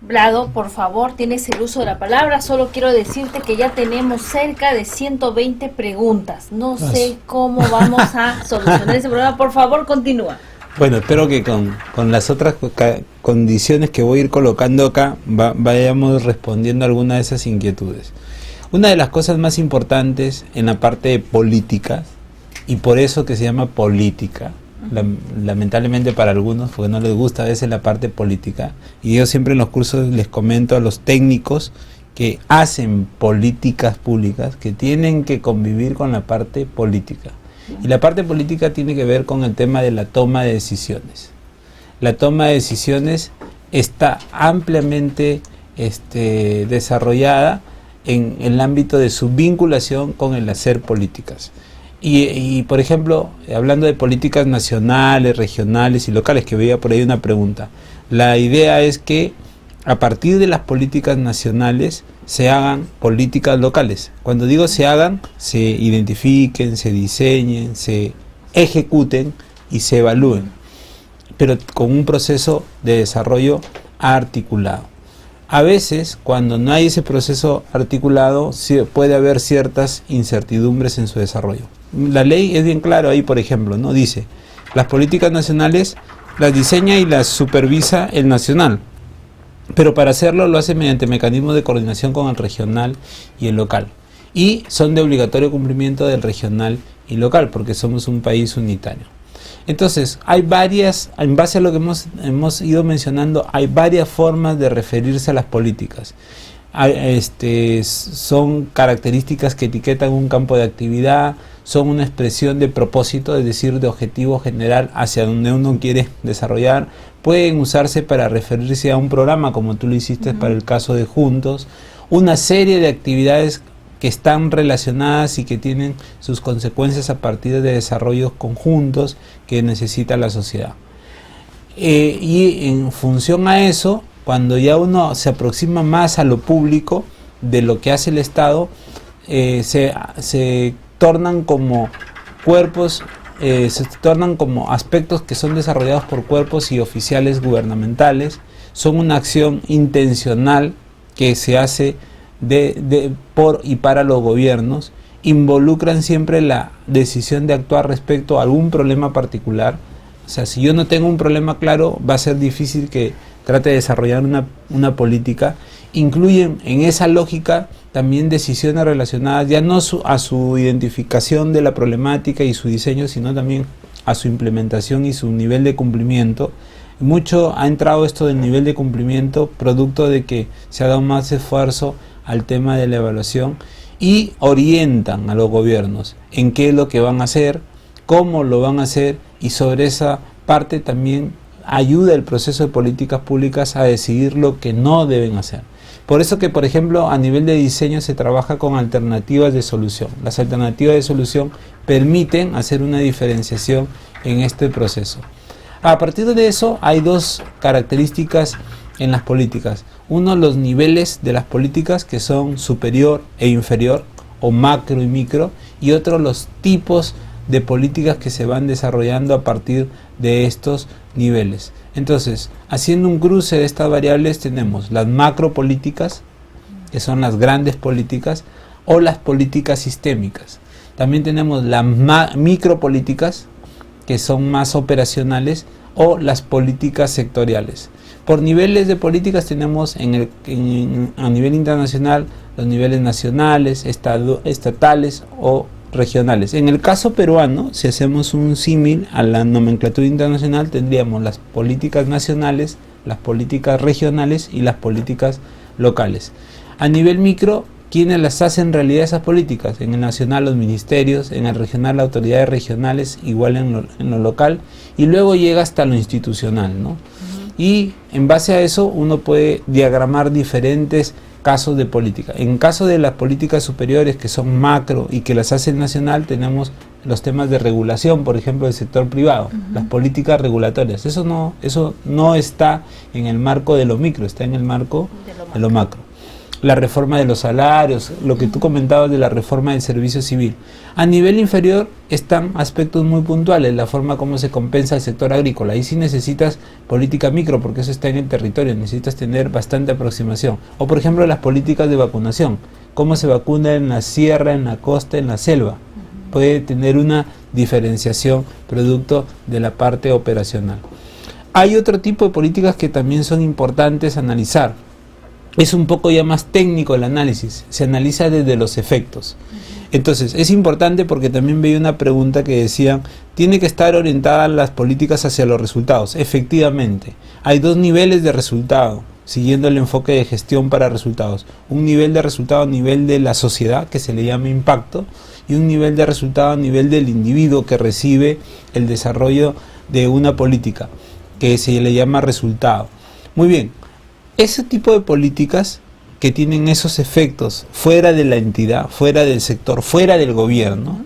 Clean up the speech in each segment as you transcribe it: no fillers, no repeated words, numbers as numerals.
Vlado, por favor, tienes el uso de la palabra. Solo quiero decirte que ya tenemos cerca de 120 preguntas. No sé cómo vamos a solucionar ese problema. Por favor, continúa. Bueno, espero que con las otras condiciones que voy a ir colocando acá, vayamos respondiendo a alguna de esas inquietudes. Una de las cosas más importantes en la parte de políticas, y por eso que se llama política, lamentablemente para algunos, porque no les gusta a veces la parte política, y yo siempre en los cursos les comento a los técnicos que hacen políticas públicas que tienen que convivir con la parte política. Y la parte política tiene que ver con el tema de la toma de decisiones. La toma de decisiones está ampliamente desarrollada en el ámbito de su vinculación con el hacer políticas. Y por ejemplo, hablando de políticas nacionales, regionales y locales, que veía por ahí una pregunta, la idea es que a partir de las políticas nacionales se hagan políticas locales. Cuando digo se hagan, se identifiquen, se diseñen, se ejecuten y se evalúen, pero con un proceso de desarrollo articulado. A veces, cuando no hay ese proceso articulado, puede haber ciertas incertidumbres en su desarrollo. La ley es bien clara ahí, por ejemplo, ¿no? Dice, las políticas nacionales las diseña y las supervisa el nacional, pero para hacerlo lo hace mediante mecanismos de coordinación con el regional y el local. Y son de obligatorio cumplimiento del regional y local, porque somos un país unitario. Entonces, hay varias, en base a lo que hemos ido mencionando, hay varias formas de referirse a las políticas. Son características que etiquetan un campo de actividad, son una expresión de propósito, es decir, de objetivo general hacia donde uno quiere desarrollar. Pueden usarse para referirse a un programa, como tú lo hiciste para el caso de Juntos, una serie de actividades que están relacionadas y que tienen sus consecuencias a partir de desarrollos conjuntos que necesita la sociedad. Y en función a eso, cuando ya uno se aproxima más a lo público de lo que hace el Estado, se tornan como cuerpos, se tornan como aspectos que son desarrollados por cuerpos y oficiales gubernamentales, son una acción intencional que se hace por y para los gobiernos, involucran siempre la decisión de actuar respecto a algún problema particular. O sea, si yo no tengo un problema claro, va a ser difícil que trate de desarrollar una política. Incluyen en esa lógica también decisiones relacionadas ya no a su identificación de la problemática y su diseño, sino también a su implementación y su nivel de cumplimiento. Mucho ha entrado esto del nivel de cumplimiento, producto de que se ha dado más esfuerzo al tema de la evaluación, y orientan a los gobiernos en qué es lo que van a hacer, cómo lo van a hacer, y sobre esa parte también ayuda el proceso de políticas públicas a decidir lo que no deben hacer. Por eso que, por ejemplo, a nivel de diseño se trabaja con alternativas de solución. Las alternativas de solución permiten hacer una diferenciación en este proceso. A partir de eso hay dos características en las políticas. Uno, los niveles de las políticas, que son superior e inferior, o macro y micro, y otro, los tipos de políticas que se van desarrollando a partir de estos niveles. Entonces, haciendo un cruce de estas variables, tenemos las macropolíticas, que son las grandes políticas, o las políticas sistémicas. También tenemos las micropolíticas, que son más operacionales, o las políticas sectoriales. Por niveles de políticas tenemos a nivel internacional los niveles nacionales, estatales o regionales. En el caso peruano, si hacemos un símil a la nomenclatura internacional, tendríamos las políticas nacionales, las políticas regionales y las políticas locales. A nivel micro, ¿quiénes las hacen realidad esas políticas? En el nacional los ministerios, en el regional las autoridades regionales, igual en lo local, y luego llega hasta lo institucional, ¿no? Y en base a eso uno puede diagramar diferentes casos de política. En caso de las políticas superiores, que son macro y que las hace el nacional, tenemos los temas de regulación, por ejemplo, del sector privado, las políticas regulatorias. Eso no está en el marco de lo micro, está en el marco de lo macro. la reforma de los salarios, lo que tú comentabas de la reforma del servicio civil. A nivel inferior están aspectos muy puntuales, la forma como se compensa el sector agrícola. Ahí sí necesitas política micro, porque eso está en el territorio, necesitas tener bastante aproximación. O por ejemplo las políticas de vacunación, cómo se vacuna en la sierra, en la costa, en la selva. Puede tener una diferenciación producto de la parte operacional. Hay otro tipo de políticas que también son importantes analizar. Es un poco ya más técnico el análisis, se analiza desde los efectos. Entonces, es importante porque también veía una pregunta que decía, ¿tiene que estar orientada las políticas hacia los resultados? Efectivamente, hay dos niveles de resultado, siguiendo el enfoque de gestión para resultados. Un nivel de resultado a nivel de la sociedad, que se le llama impacto, y un nivel de resultado a nivel del individuo que recibe el desarrollo de una política, que se le llama resultado. Muy bien, ese tipo de políticas que tienen esos efectos fuera de la entidad, fuera del sector, fuera del gobierno,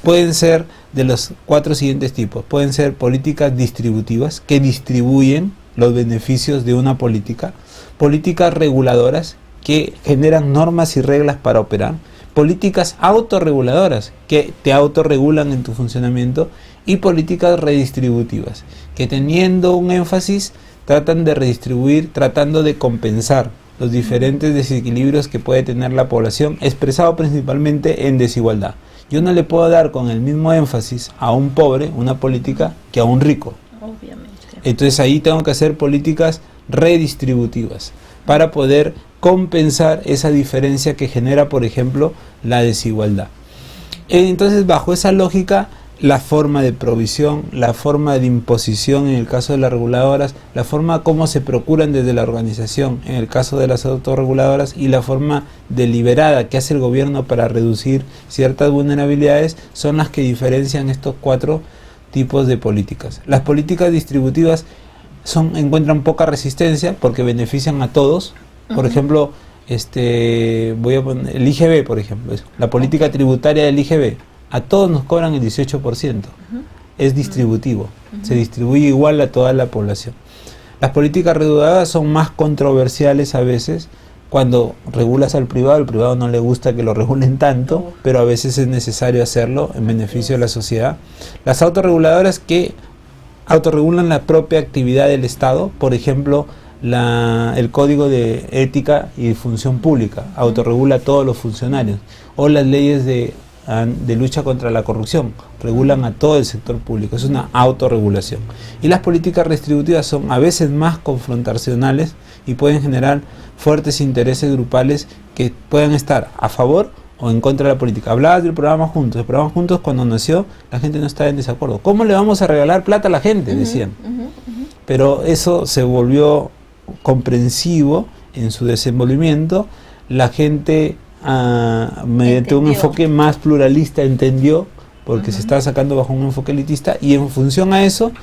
pueden ser de los 4 siguientes tipos. Pueden ser políticas distributivas que distribuyen los beneficios de una política, políticas reguladoras que generan normas y reglas para operar, políticas autorreguladoras que te autorregulan en tu funcionamiento, y políticas redistributivas que, teniendo un énfasis, tratan de redistribuir, tratando de compensar los diferentes desequilibrios que puede tener la población, expresado principalmente en desigualdad. Yo no le puedo dar con el mismo énfasis a un pobre una política que a un rico. Obviamente. Entonces ahí tengo que hacer políticas redistributivas para poder compensar esa diferencia que genera, por ejemplo, la desigualdad. Entonces, bajo esa lógica, la forma de provisión, la forma de imposición en el caso de las reguladoras, la forma como se procuran desde la organización en el caso de las autorreguladoras, y la forma deliberada que hace el gobierno para reducir ciertas vulnerabilidades, son las que diferencian estos 4 tipos de políticas. Las políticas distributivas encuentran poca resistencia porque benefician a todos. Por ejemplo, voy a poner el IGB, por ejemplo, la política tributaria del IGB. A todos nos cobran el 18%. Es distributivo. Se distribuye igual a toda la población. Las políticas reguladoras son más controversiales a veces. Cuando regulas al privado no le gusta que lo regulen tanto, pero a veces es necesario hacerlo en beneficio de la sociedad. Las autorreguladoras que autorregulan la propia actividad del Estado, por ejemplo, el Código de Ética y Función Pública, autorregula a todos los funcionarios, o las leyes de lucha contra la corrupción, regulan a todo el sector público, es una autorregulación. Y las políticas redistributivas son a veces más confrontacionales y pueden generar fuertes intereses grupales que puedan estar a favor o en contra de la política. Hablabas del programa Juntos. El programa Juntos, cuando nació, la gente no estaba en desacuerdo. ¿Cómo le vamos a regalar plata a la gente?, decían. Pero eso se volvió comprensivo en su desenvolvimiento. La gente, mediante un enfoque más pluralista, entendió, porque se estaba sacando bajo un enfoque elitista, y en función a eso,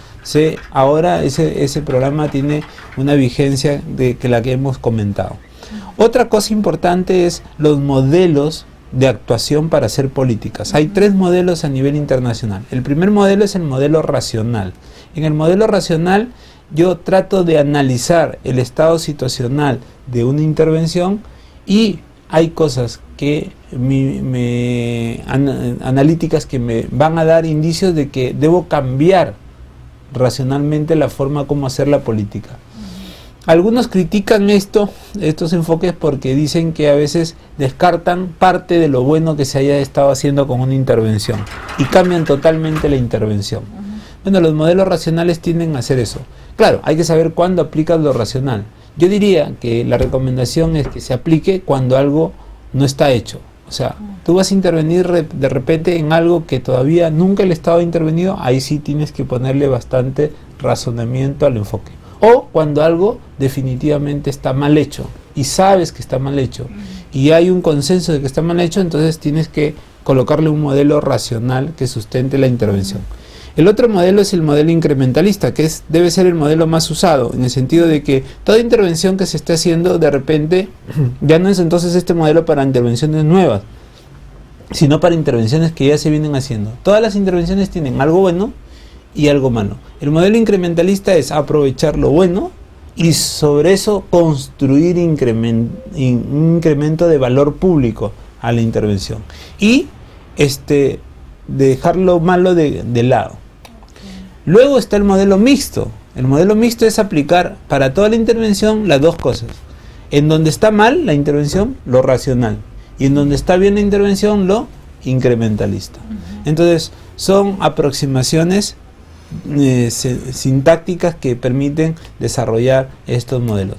ahora ese programa tiene una vigencia de la que hemos comentado. Otra cosa importante es los modelos de actuación para hacer políticas. Hay 3 modelos a nivel internacional. El primer modelo es el modelo racional. En el modelo racional, yo trato de analizar el estado situacional de una intervención, y hay cosas que analíticas que me van a dar indicios de que debo cambiar racionalmente la forma como hacer la política. Algunos critican estos enfoques porque dicen que a veces descartan parte de lo bueno que se haya estado haciendo con una intervención y cambian totalmente la intervención. Bueno, los modelos racionales tienden a hacer eso. Claro, hay que saber cuándo aplicas lo racional. Yo diría que la recomendación es que se aplique cuando algo no está hecho. O sea, tú vas a intervenir de repente en algo que todavía nunca el Estado ha intervenido, ahí sí tienes que ponerle bastante razonamiento al enfoque. O cuando algo definitivamente está mal hecho y sabes que está mal hecho y hay un consenso de que está mal hecho, entonces tienes que colocarle un modelo racional que sustente la intervención. El otro modelo es el modelo incrementalista, que debe ser el modelo más usado, en el sentido de que toda intervención que se esté haciendo, de repente, ya no es entonces este modelo para intervenciones nuevas, sino para intervenciones que ya se vienen haciendo. Todas las intervenciones tienen algo bueno y algo malo. El modelo incrementalista es aprovechar lo bueno y sobre eso construir un incremento de valor público a la intervención y dejar lo malo de lado. Luego está el modelo mixto. El modelo mixto es aplicar para toda la intervención las dos cosas. En donde está mal la intervención, lo racional, y en donde está bien la intervención, lo incrementalista. Entonces son aproximaciones sintácticas que permiten desarrollar estos modelos.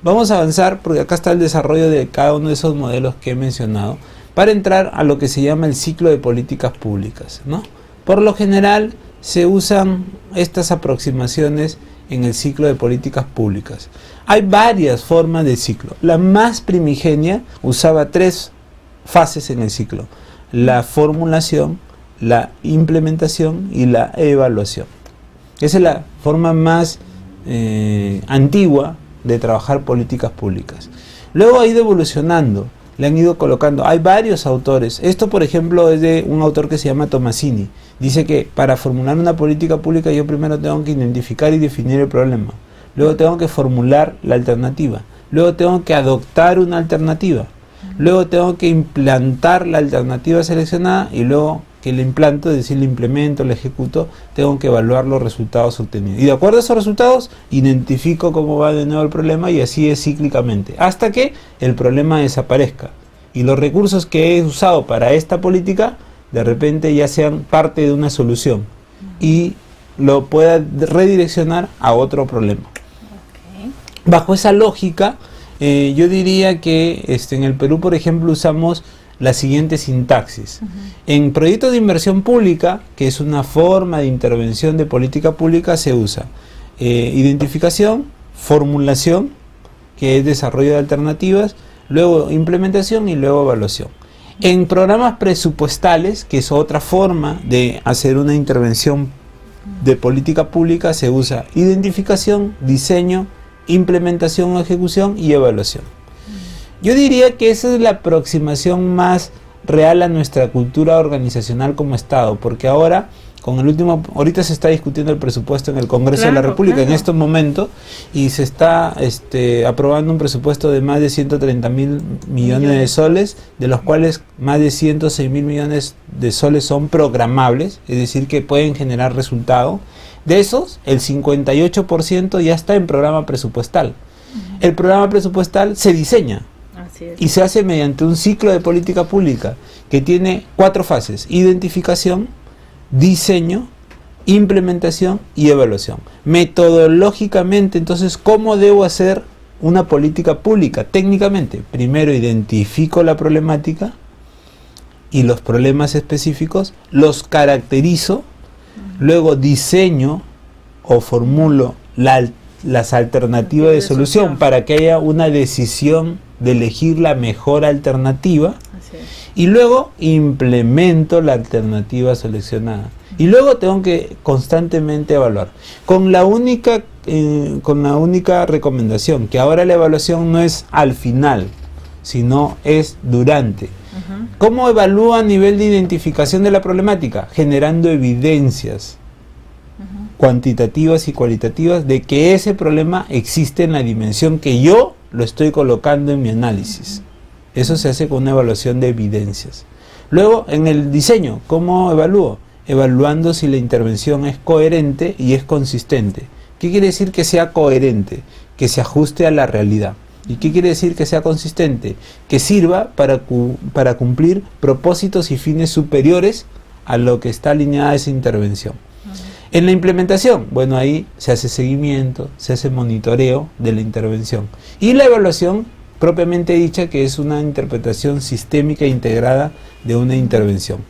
Vamos a avanzar porque acá está el desarrollo de cada uno de esos modelos que he mencionado para entrar a lo que se llama el ciclo de políticas públicas, ¿no? Por lo general se usan estas aproximaciones en el ciclo de políticas públicas. Hay varias formas de ciclo. La más primigenia usaba 3 fases en el ciclo: la formulación, la implementación y la evaluación. Esa es la forma más antigua de trabajar políticas públicas. Luego ha ido evolucionando, le han ido colocando, hay varios autores. Esto, por ejemplo, es de un autor que se llama Tomasini. Dice que para formular una política pública yo primero tengo que identificar y definir el problema. Luego tengo que formular la alternativa. Luego tengo que adoptar una alternativa. Luego tengo que implantar la alternativa seleccionada y luego que la implanto, es decir, la implemento, la ejecuto, tengo que evaluar los resultados obtenidos. Y de acuerdo a esos resultados, identifico cómo va de nuevo el problema y así es cíclicamente, hasta que el problema desaparezca. Y los recursos que he usado para esta política, de repente ya sean parte de una solución y lo pueda redireccionar a otro problema. Bajo esa lógica, yo diría que en el Perú, por ejemplo, usamos la siguiente sintaxis. En proyectos de inversión pública, que es una forma de intervención de política pública, se usa identificación, formulación, que es desarrollo de alternativas, luego implementación y luego evaluación. En programas presupuestales, que es otra forma de hacer una intervención de política pública, se usa identificación, diseño, implementación o ejecución y evaluación. Yo diría que esa es la aproximación más real a nuestra cultura organizacional como Estado, porque ahora, ahorita se está discutiendo el presupuesto en el Congreso de la República en estos momentos, y se está aprobando un presupuesto de más de 130.000 millones de soles, de los cuales más de 106.000 millones de soles son programables, es decir, que pueden generar resultado. De esos, el 58% ya está en programa presupuestal. El programa presupuestal se diseña y se hace mediante un ciclo de política pública que tiene 4 fases: identificación, diseño, implementación y evaluación. Metodológicamente, entonces, ¿cómo debo hacer una política pública? Técnicamente, primero identifico la problemática y los problemas específicos, los caracterizo, luego diseño o formulo las alternativas de solución para que haya una decisión de elegir la mejor alternativa, y luego implemento la alternativa seleccionada. Y luego tengo que constantemente evaluar. Con la única recomendación, que ahora la evaluación no es al final, sino es durante. ¿Cómo evalúo a nivel de identificación de la problemática? Generando evidencias cuantitativas y cualitativas de que ese problema existe en la dimensión que yo lo estoy colocando en mi análisis. Eso se hace con una evaluación de evidencias. Luego, en el diseño, ¿cómo evalúo? Evaluando si la intervención es coherente y es consistente. ¿Qué quiere decir que sea coherente? Que se ajuste a la realidad. ¿Y qué quiere decir que sea consistente? Que sirva para cumplir propósitos y fines superiores a lo que está alineada esa intervención. En la implementación, bueno, ahí se hace seguimiento, se hace monitoreo de la intervención. Y la evaluación, propiamente dicha, que es una interpretación sistémica e integrada de una intervención.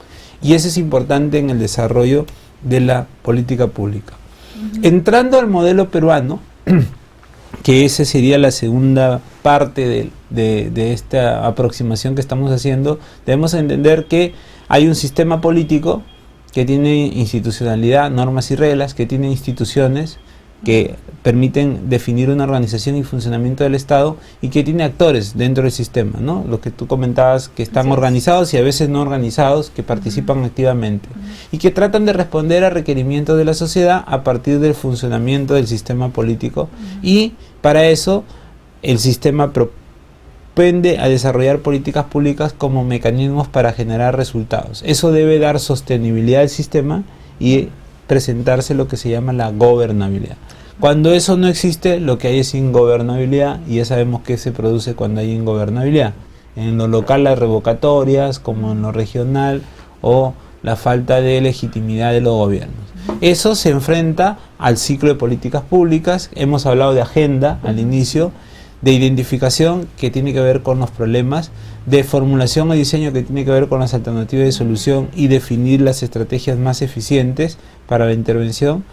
Y eso es importante en el desarrollo de la política pública. Entrando al modelo peruano, que esa sería la segunda parte de esta aproximación que estamos haciendo, debemos entender que hay un sistema político que tiene institucionalidad, normas y reglas, que tiene instituciones, que permiten definir una organización y funcionamiento del Estado y que tiene actores dentro del sistema, ¿no? Lo que tú comentabas, que están organizados y a veces no organizados, que participan activamente y que tratan de responder a requerimientos de la sociedad a partir del funcionamiento del sistema político y para eso el sistema propende a desarrollar políticas públicas como mecanismos para generar resultados. Eso debe dar sostenibilidad al sistema y presentarse lo que se llama la gobernabilidad. Cuando eso no existe, lo que hay es ingobernabilidad y ya sabemos que se produce cuando hay ingobernabilidad. En lo local las revocatorias, como en lo regional, o la falta de legitimidad de los gobiernos. Eso se enfrenta al ciclo de políticas públicas. Hemos hablado de agenda al inicio, de identificación que tiene que ver con los problemas, de formulación o diseño que tiene que ver con las alternativas de solución y definir las estrategias más eficientes para la intervención,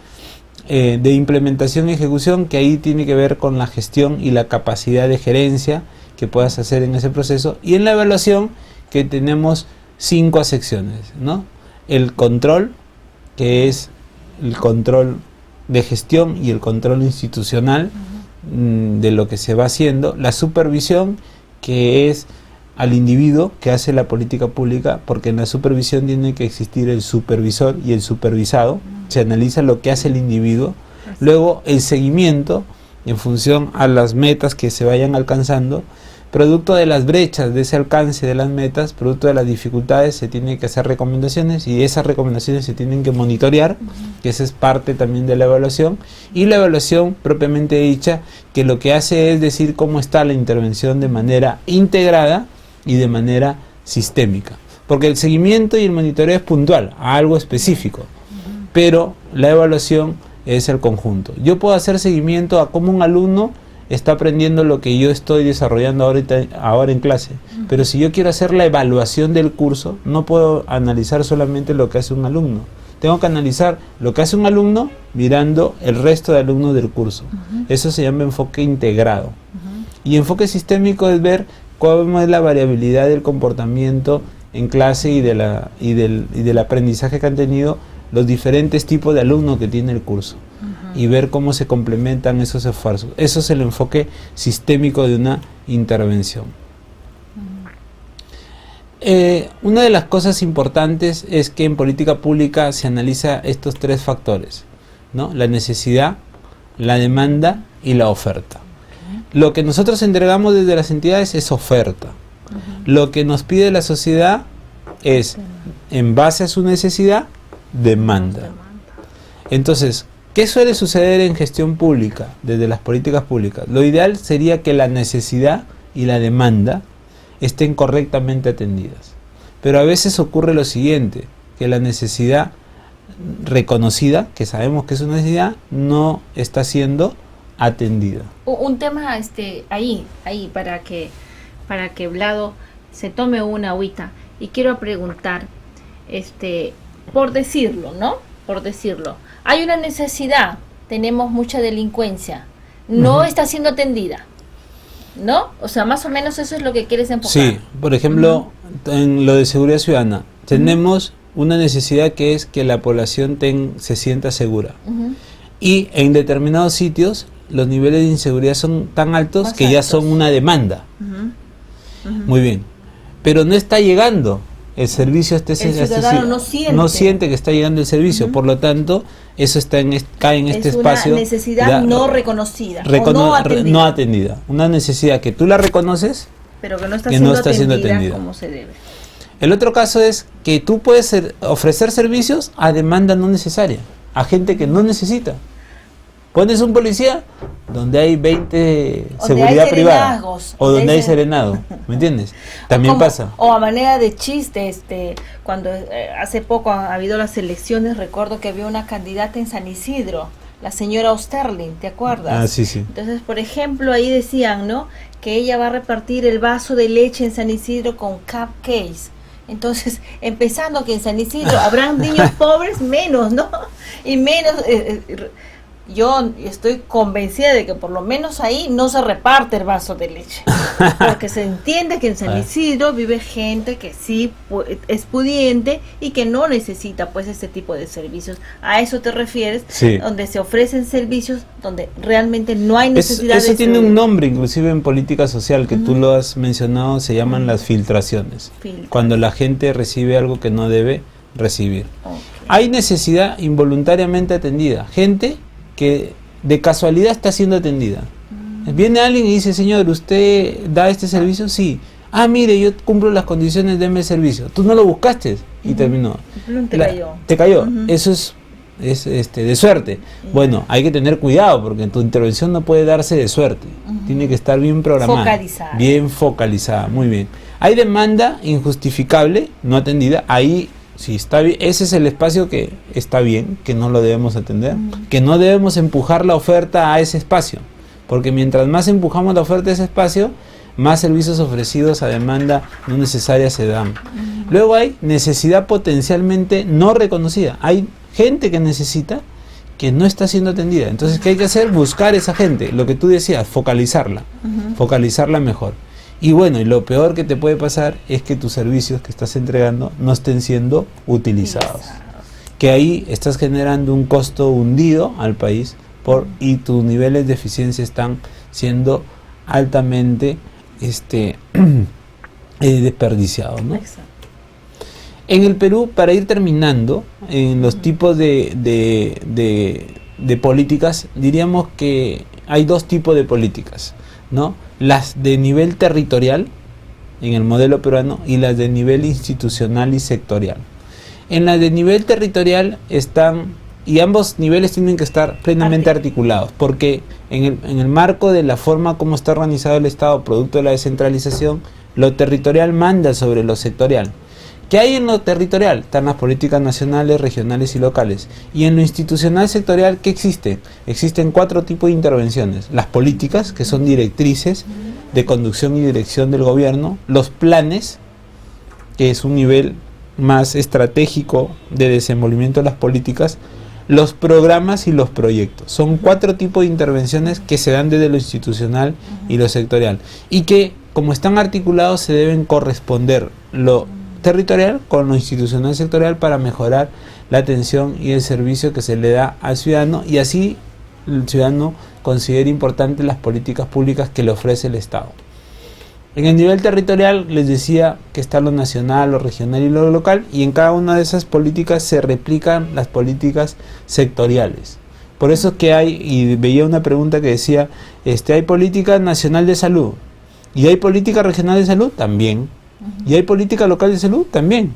de implementación y ejecución, que ahí tiene que ver con la gestión y la capacidad de gerencia que puedas hacer en ese proceso, y en la evaluación que tenemos 5 secciones, ¿no? El control, que es el control de gestión y el control institucional de lo que se va haciendo, la supervisión, que es al individuo que hace la política pública, porque en la supervisión tiene que existir el supervisor y el supervisado, se analiza lo que hace el individuo, luego el seguimiento en función a las metas que se vayan alcanzando, producto de las brechas de ese alcance de las metas, producto de las dificultades, se tienen que hacer recomendaciones y esas recomendaciones se tienen que monitorear, que esa es parte también de la evaluación, y la evaluación propiamente dicha, que lo que hace es decir cómo está la intervención de manera integrada y de manera sistémica, porque el seguimiento y el monitoreo es puntual, a algo específico, pero la evaluación es el conjunto. Yo puedo hacer seguimiento a cómo un alumno está aprendiendo lo que yo estoy desarrollando ahora en clase, pero si yo quiero hacer la evaluación del curso, no puedo analizar solamente lo que hace un alumno, tengo que analizar lo que hace un alumno mirando el resto de alumnos del curso. Eso se llama enfoque integrado. Y enfoque sistémico es ver cómo es la variabilidad del comportamiento en clase y del aprendizaje que han tenido los diferentes tipos de alumnos que tiene el curso y ver cómo se complementan esos esfuerzos. Eso es el enfoque sistémico de una intervención. Una de las cosas importantes es que en política pública se analiza estos 3 factores, ¿no? La necesidad, la demanda y la oferta. Lo que nosotros entregamos desde las entidades es oferta. Lo que nos pide la sociedad es, en base a su necesidad, demanda. Entonces, ¿qué suele suceder en gestión pública, desde las políticas públicas? Lo ideal sería que la necesidad y la demanda estén correctamente atendidas. Pero a veces ocurre lo siguiente, que la necesidad reconocida, que sabemos que es una necesidad, no está siendo atendida. Un tema ahí para que Vlado se tome una agüita, y quiero preguntar, por decirlo, ¿no? Por decirlo, hay una necesidad, tenemos mucha delincuencia, no está siendo atendida, ¿no? O sea, más o menos eso es lo que quieres enfocar. Sí, por ejemplo, en lo de seguridad ciudadana, tenemos una necesidad que es que la población se sienta segura. Y en determinados sitios los niveles de inseguridad son tan altos que ya son una demanda. Muy bien, pero no está llegando el servicio, el ciudadano no siente que está llegando el servicio, por lo tanto eso cae en este espacio. Es una necesidad no reconocida o no atendida. Una necesidad que tú la reconoces, pero que no está siendo atendida como se debe. El otro caso es que tú puedes ofrecer servicios a demanda no necesaria, a gente que no necesita. Pones un policía donde hay 20 seguridad privada o donde hay serenado, ¿me entiendes? También pasa. O a manera de chiste, cuando hace poco ha habido las elecciones, recuerdo que había una candidata en San Isidro, la señora Osterling, ¿te acuerdas? Ah, sí, sí. Entonces, por ejemplo, ahí decían, ¿no?, que ella va a repartir el vaso de leche en San Isidro con cupcakes. Entonces, empezando que en San Isidro habrán niños pobres, menos, ¿no? Y menos yo estoy convencida de que por lo menos ahí no se reparte el vaso de leche, porque se entiende que en San Isidro vive gente que sí es pudiente y que no necesita pues este tipo de servicios. ¿A eso te refieres? Sí. Donde se ofrecen servicios donde realmente no hay necesidad eso de tiene un nombre, inclusive en política social, que tú lo has mencionado, se llaman las filtraciones. Cuando la gente recibe algo que no debe recibir. Okay. Hay necesidad involuntariamente atendida. Gente que de casualidad está siendo atendida. Viene alguien y dice, señor, ¿usted da este servicio? Sí. Ah, mire, yo cumplo las condiciones, deme el servicio. Tú no lo buscaste y terminó. Te cayó. Eso es de suerte. Bueno, hay que tener cuidado porque tu intervención no puede darse de suerte. Tiene que estar bien programada. Bien focalizada. Muy bien. Hay demanda injustificable, no atendida. Ahí sí, está bien. Ese es el espacio que está bien, que no lo debemos atender, que no debemos empujar la oferta a ese espacio, porque mientras más empujamos la oferta a ese espacio, más servicios ofrecidos a demanda no necesaria se dan. Luego hay necesidad potencialmente no reconocida. Hay gente que necesita que no está siendo atendida. Entonces, ¿qué hay que hacer? Buscar esa gente, lo que tú decías, focalizarla mejor. Y bueno, y lo peor que te puede pasar es que tus servicios que estás entregando no estén siendo utilizados. Que ahí estás generando un costo hundido al país y tus niveles de eficiencia están siendo altamente desperdiciados, ¿no? Exacto. En el Perú, para ir terminando, en los tipos de políticas, diríamos que hay dos tipos de políticas, ¿no? Las de nivel territorial en el modelo peruano y las de nivel institucional y sectorial. En las de nivel territorial están, y ambos niveles tienen que estar plenamente articulados, porque en el marco de la forma como está organizado el Estado, producto de la descentralización, lo territorial manda sobre lo sectorial. ¿Qué hay en lo territorial? Están las políticas nacionales, regionales y locales. Y en lo institucional sectorial, ¿qué existe? Existen 4 tipos de intervenciones. Las políticas, que son directrices de conducción y dirección del gobierno. Los planes, que es un nivel más estratégico de desenvolvimiento de las políticas. Los programas y los proyectos. Son 4 tipos de intervenciones que se dan desde lo institucional y lo sectorial. Y que, como están articulados, se deben corresponder lo territorial con lo institucional sectorial para mejorar la atención y el servicio que se le da al ciudadano, y así el ciudadano considera importantes las políticas públicas que le ofrece el Estado. En el nivel territorial les decía que está lo nacional, lo regional y lo local, y en cada una de esas políticas se replican las políticas sectoriales. Por eso que hay, y veía una pregunta que decía, hay política nacional de salud, y hay política regional de salud también. Y hay política local de salud también,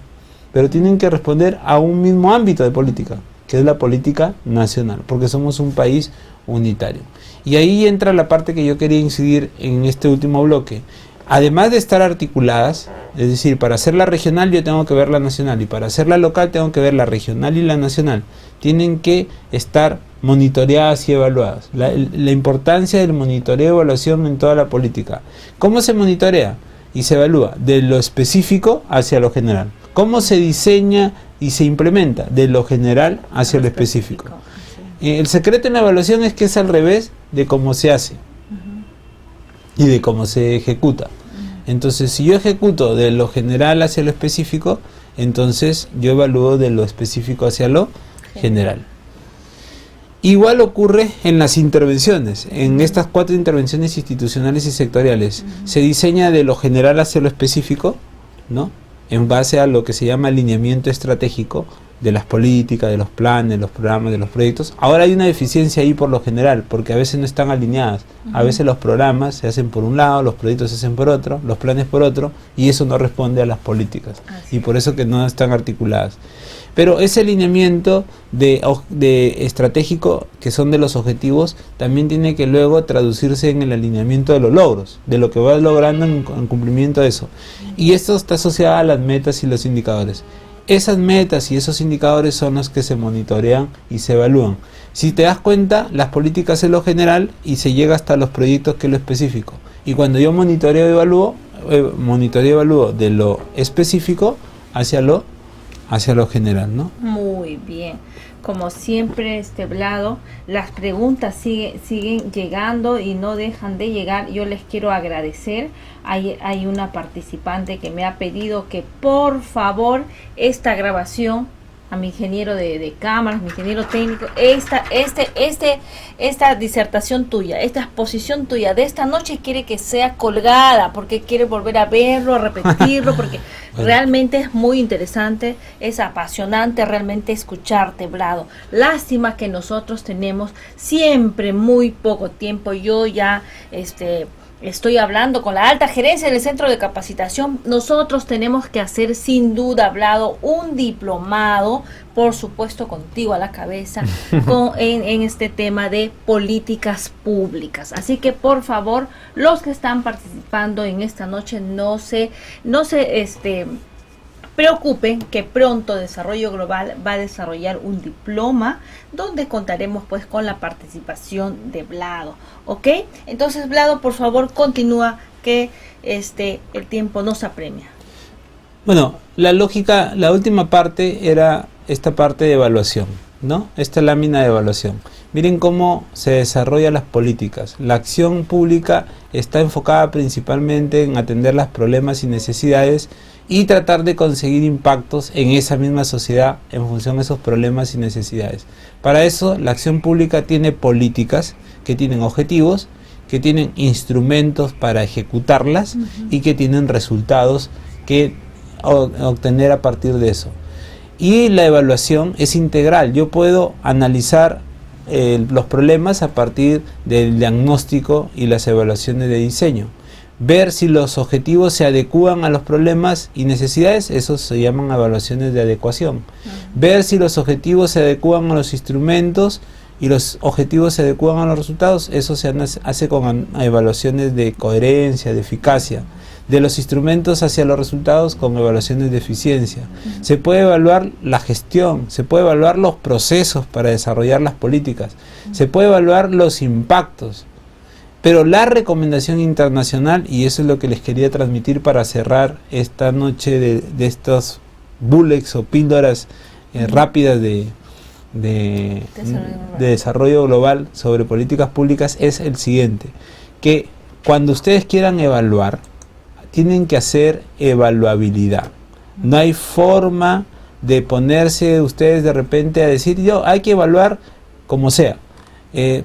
pero tienen que responder a un mismo ámbito de política, que es la política nacional, porque somos un país unitario. Y ahí entra la parte que yo quería incidir en este último bloque. Además de estar articuladas, es decir, para hacer la regional yo tengo que ver la nacional, y para hacer la local tengo que ver la regional y la nacional. Tienen que estar monitoreadas y evaluadas. La importancia del monitoreo y evaluación en toda la política. ¿Cómo se monitorea y se evalúa? De lo específico hacia lo general. ¿Cómo se diseña y se implementa? De lo general hacia lo específico. El secreto en la evaluación es que es al revés de cómo se hace y de cómo se ejecuta. Entonces, si yo ejecuto de lo general hacia lo específico, entonces yo evalúo de lo específico hacia lo general. Igual ocurre en las intervenciones, en estas 4 intervenciones institucionales y sectoriales. Se diseña de lo general hacia lo específico, ¿no? En base a lo que se llama alineamiento estratégico de las políticas, de los planes, los programas, de los proyectos. Ahora hay una deficiencia ahí por lo general, porque a veces no están alineadas. A veces los programas se hacen por un lado, los proyectos se hacen por otro, los planes por otro, y eso no responde a las políticas. Y por eso que no están articuladas. Pero ese alineamiento de estratégico, que son de los objetivos, también tiene que luego traducirse en el alineamiento de los logros, de lo que vas logrando en cumplimiento de eso. Y esto está asociado a las metas y los indicadores. Esas metas y esos indicadores son los que se monitorean y se evalúan. Si te das cuenta, las políticas es lo general y se llega hasta los proyectos, que es lo específico. Y cuando yo monitoreo y evalúo de lo específico hacia lo general, ¿no? Muy bien. como siempre, Vlado, las preguntas siguen llegando y no dejan de llegar. Yo les quiero agradecer. Hay una participante que me ha pedido que por favor esta grabación, a mi ingeniero de cámaras, mi ingeniero técnico, esta disertación tuya, esta exposición tuya de esta noche quiere que sea colgada, porque quiere volver a verlo, a repetirlo, porque realmente es muy interesante, es apasionante realmente escucharte, Vlado. Lástima que nosotros tenemos siempre muy poco tiempo. Yo ya estoy hablando con la alta gerencia del centro de capacitación. Nosotros tenemos que hacer sin duda, Vlado, un diplomado, por supuesto contigo a la cabeza, en este tema de políticas públicas. Así que por favor, los que están participando en esta noche, no se preocupen, que pronto Desarrollo Global va a desarrollar un diploma donde contaremos pues con la participación de Vlado, ¿ok? Entonces, Vlado, por favor, continúa, que el tiempo nos apremia. Bueno, la lógica, la última parte era esta parte de evaluación, ¿no? Esta lámina de evaluación. Miren cómo se desarrollan las políticas. La acción pública está enfocada principalmente en atender los problemas y necesidades y tratar de conseguir impactos en esa misma sociedad en función de esos problemas y necesidades. Para eso, la acción pública tiene políticas que tienen objetivos, que tienen instrumentos para ejecutarlas y que tienen resultados que obtener a partir de eso. Y la evaluación es integral. Yo puedo analizar los problemas a partir del diagnóstico y las evaluaciones de diseño. Ver si los objetivos se adecúan a los problemas y necesidades, eso se llaman evaluaciones de adecuación. Ver si los objetivos se adecúan a los instrumentos y los objetivos se adecúan a los resultados, eso se hace con evaluaciones de coherencia, de eficacia. De los instrumentos hacia los resultados con evaluaciones de eficiencia. Se puede evaluar la gestión, se puede evaluar los procesos para desarrollar las políticas, se puede evaluar los impactos. Pero la recomendación internacional, y eso es lo que les quería transmitir para cerrar esta noche de estos bullets o píldoras rápidas de desarrollo global sobre políticas públicas, es el siguiente: que cuando ustedes quieran evaluar, tienen que hacer evaluabilidad. No hay forma de ponerse ustedes de repente a decir, hay que evaluar como sea.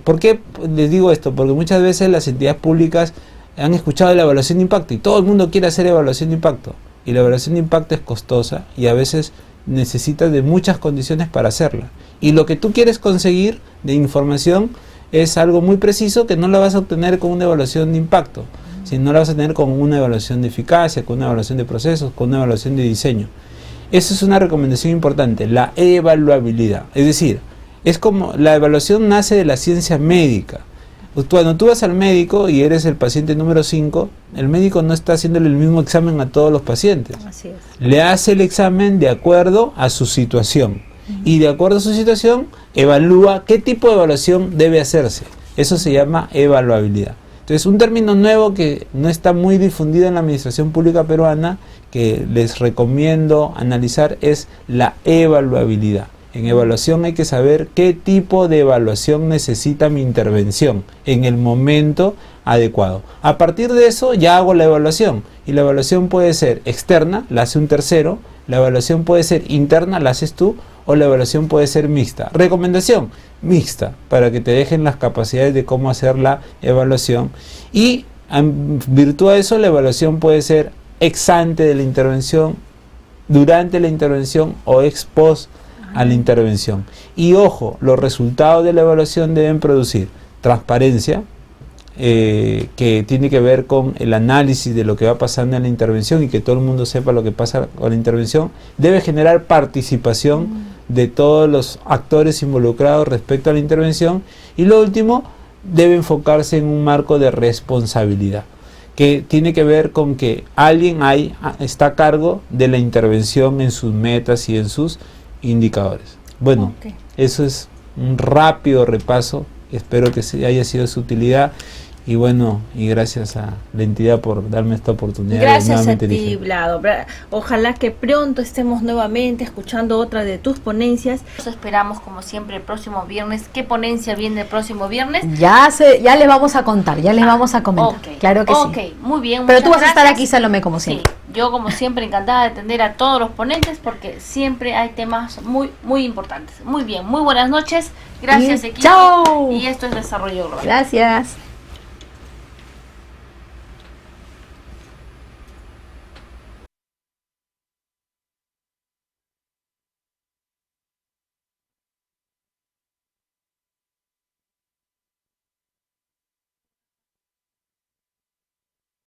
¿Por qué les digo esto? Porque muchas veces las entidades públicas han escuchado la evaluación de impacto y todo el mundo quiere hacer evaluación de impacto. Y la evaluación de impacto es costosa y a veces necesitas de muchas condiciones para hacerla. Y lo que tú quieres conseguir de información es algo muy preciso que no lo vas a obtener con una evaluación de impacto, sino lo vas a tener con una evaluación de eficacia, con una evaluación de procesos, con una evaluación de diseño. Esa es una recomendación importante, la evaluabilidad. Es decir, es como la evaluación nace de la ciencia médica. Cuando tú vas al médico y eres el paciente número 5, el médico no está haciéndole el mismo examen a todos los pacientes. Así es. Le hace el examen de acuerdo a su situación. Y de acuerdo a su situación, evalúa qué tipo de evaluación debe hacerse. Eso se llama evaluabilidad. Entonces, un término nuevo que no está muy difundido en la administración pública peruana, que les recomiendo analizar, es la evaluabilidad. En evaluación hay que saber qué tipo de evaluación necesita mi intervención en el momento adecuado. A partir de eso ya hago la evaluación, y la evaluación puede ser externa, la hace un tercero, la evaluación puede ser interna, la haces tú, o la evaluación puede ser mixta. Recomendación: mixta, para que te dejen las capacidades de cómo hacer la evaluación. Y en virtud de eso, la evaluación puede ser ex ante de la intervención, durante la intervención o ex post a la intervención. Y ojo, los resultados de la evaluación deben producir transparencia, que tiene que ver con el análisis de lo que va pasando en la intervención y que todo el mundo sepa lo que pasa con la intervención. Debe generar participación de todos los actores involucrados respecto a la intervención. Y lo último, debe enfocarse en un marco de responsabilidad, que tiene que ver con que alguien está a cargo de la intervención en sus metas y en sus indicadores. Bueno, eso es un rápido repaso. Espero que haya sido de su utilidad Y bueno, y gracias a la entidad por darme esta oportunidad. Gracias a nuevamente ti, dirigir. Vlado. Ojalá que pronto estemos nuevamente escuchando otra de tus ponencias. Nos esperamos como siempre el próximo viernes. ¿Qué ponencia viene el próximo viernes? Ya les vamos a contar, ya les vamos a comentar. Ok, Claro que sí. Ok, muy bien. Pero tú vas muchas a estar gracias. aquí, Salomé, como siempre. Sí, yo como siempre encantada de atender a todos los ponentes porque siempre hay temas muy importantes. Muy bien, muy buenas noches. Gracias, Y equipo. chao. Y esto es Desarrollo Global. Gracias.